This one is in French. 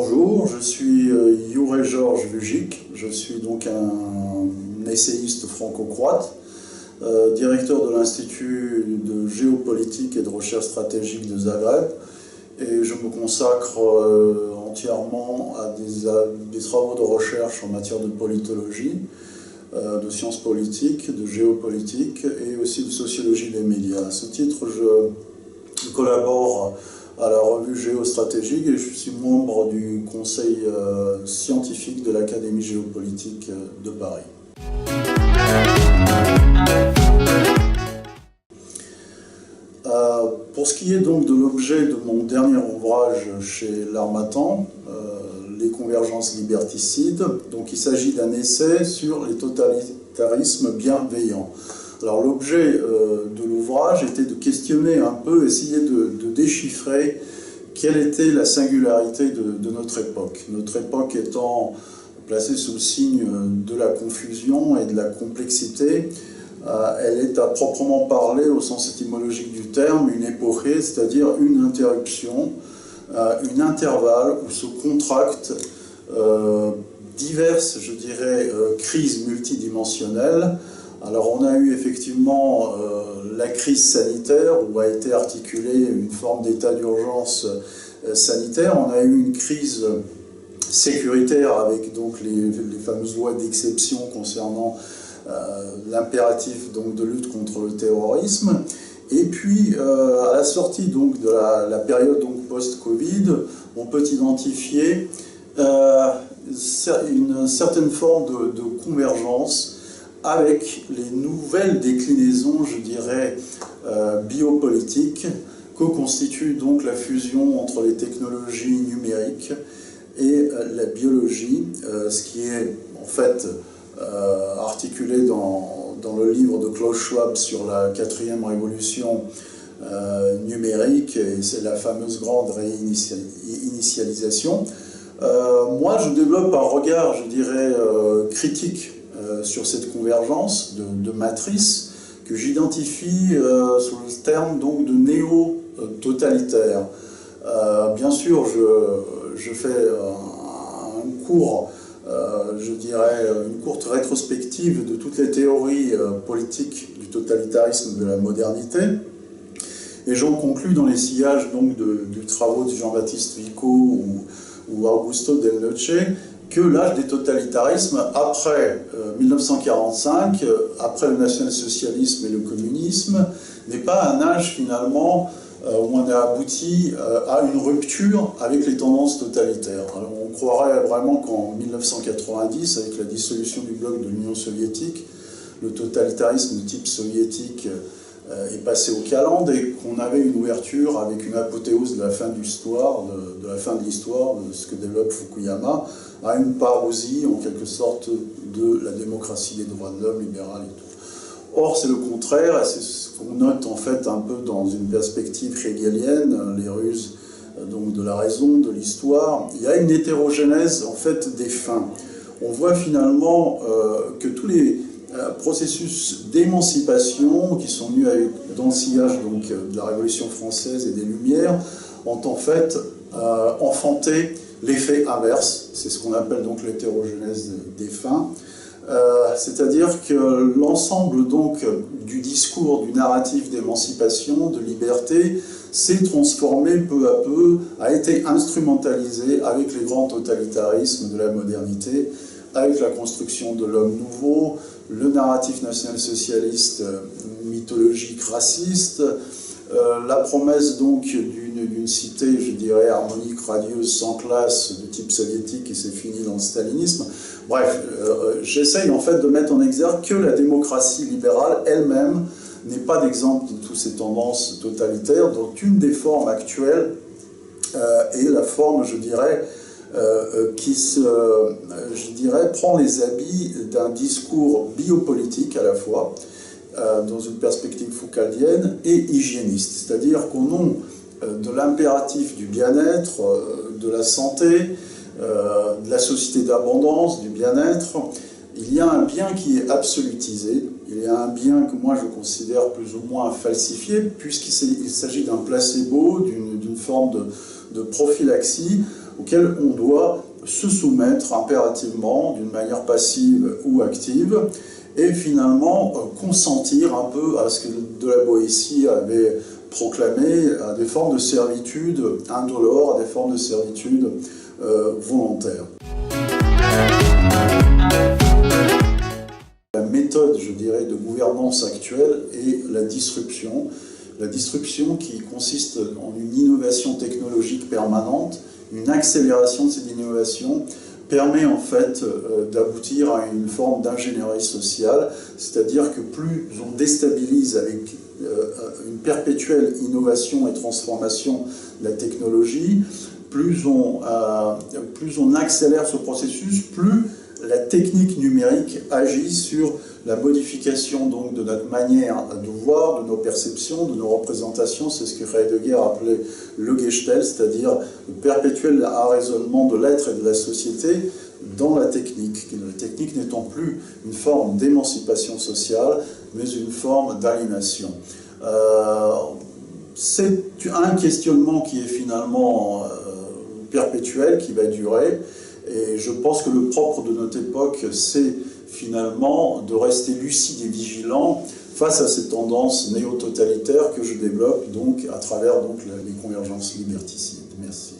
Bonjour, je suis Jure Georges Vujic, je suis donc un essayiste franco-croate, directeur de l'Institut de géopolitique et de recherche stratégique de Zagreb, et je me consacre entièrement à des travaux de recherche en matière de politologie, de sciences politiques, de géopolitique et aussi de sociologie des médias. À ce titre, je collabore à la revue Géostratégique et je suis membre du conseil scientifique de l'Académie géopolitique de Paris. Pour ce qui est donc de l'objet de mon dernier ouvrage chez L'Harmattan, Les convergences liberticides, donc il s'agit d'un essai sur les totalitarismes bienveillants. Alors l'objet de l'ouvrage était de questionner un peu, essayer de déchiffrer quelle était la singularité de notre époque. Notre époque étant placée sous le signe de la confusion et de la complexité, elle est à proprement parler, au sens étymologique du terme, une épochée, c'est-à-dire une interruption, un intervalle où se contractent diverses, je dirais, crises multidimensionnelles. Alors on a eu effectivement la crise sanitaire où a été articulée une forme d'état d'urgence sanitaire. On a eu une crise sécuritaire avec donc les fameuses lois d'exception concernant l'impératif donc de lutte contre le terrorisme. Et puis à la sortie donc de la période donc post-Covid, on peut identifier une certaine forme de convergence avec les nouvelles déclinaisons, je dirais, biopolitiques que constitue donc la fusion entre les technologies numériques et la biologie, ce qui est en fait articulé dans le livre de Klaus Schwab sur la 4e révolution numérique, et c'est la fameuse grande réinitialisation. Moi, je développe un regard, je dirais, critique sur cette convergence de matrices que j'identifie sous le terme donc de néo-totalitaire. Bien sûr, je fais un cours, je dirais une courte rétrospective de toutes les théories politiques du totalitarisme de la modernité, et j'en conclus dans les sillages donc du travaux de Jean-Baptiste Vico ou Augusto Del Noce que l'âge des totalitarismes, après 1945, après le national-socialisme et le communisme, n'est pas un âge finalement où on a abouti à une rupture avec les tendances totalitaires. Alors, on croirait vraiment qu'en 1990, avec la dissolution du bloc de l'Union soviétique, le totalitarisme de type soviétique est passé au calendes et qu'on avait une ouverture avec une apothéose de la fin de l'histoire, de la fin de l'histoire, de ce que développe Fukuyama, à une parousie en quelque sorte de la démocratie, des droits de l'homme, libérale et tout. Or, c'est le contraire, et c'est ce qu'on note en fait un peu dans une perspective hegelienne, les ruses donc de la raison, de l'histoire. Il y a une hétérogénèse en fait des fins. On voit finalement que tous les processus d'émancipation qui sont venus dans le sillage donc, de la Révolution française et des Lumières ont en fait enfanté l'effet inverse. C'est ce qu'on appelle donc l'hétérogénèse des fins. C'est-à-dire que l'ensemble donc du discours, du narratif d'émancipation, de liberté, s'est transformé peu à peu, a été instrumentalisé avec les grands totalitarismes de la modernité, avec la construction de l'homme nouveau, le narratif national-socialiste mythologique raciste, la promesse donc d'une cité, je dirais, harmonique, radieuse, sans classe, de type soviétique, qui s'est finie dans le stalinisme. Bref, j'essaye en fait de mettre en exergue que la démocratie libérale elle-même n'est pas d'exemple de toutes ces tendances totalitaires, dont une des formes actuelles est la forme, je dirais, qui prend les habits d'un discours biopolitique à la fois, dans une perspective foucaldienne et hygiéniste. C'est-à-dire qu'au nom de l'impératif du bien-être, de la santé, de la société d'abondance, du bien-être, il y a un bien qui est absolutisé, il y a un bien que moi je considère plus ou moins falsifié, puisqu'il s'agit d'un placebo, d'une forme de prophylaxie, auxquelles on doit se soumettre impérativement d'une manière passive ou active et finalement consentir un peu à ce que de la Boétie avait proclamé, à des formes de servitude indolore, à des formes de servitude volontaire. La méthode, je dirais, de gouvernance actuelle est la disruption. La disruption qui consiste en une innovation technologique permanente, une accélération de cette innovation, permet en fait d'aboutir à une forme d'ingénierie sociale, c'est-à-dire que plus on déstabilise avec une perpétuelle innovation et transformation de la technologie, plus on accélère ce processus, plus la technique numérique agit sur la modification donc de notre manière de voir, de nos perceptions, de nos représentations. C'est ce que Heidegger appelait le Gestell, c'est-à-dire le perpétuel arraisonnement de l'être et de la société dans la technique n'étant plus une forme d'émancipation sociale, mais une forme d'aliénation. C'est un questionnement qui est finalement perpétuel, qui va durer, et je pense que le propre de notre époque, c'est finalement de rester lucide et vigilant face à ces tendances néo-totalitaires que je développe donc à travers les convergences liberticides. Merci.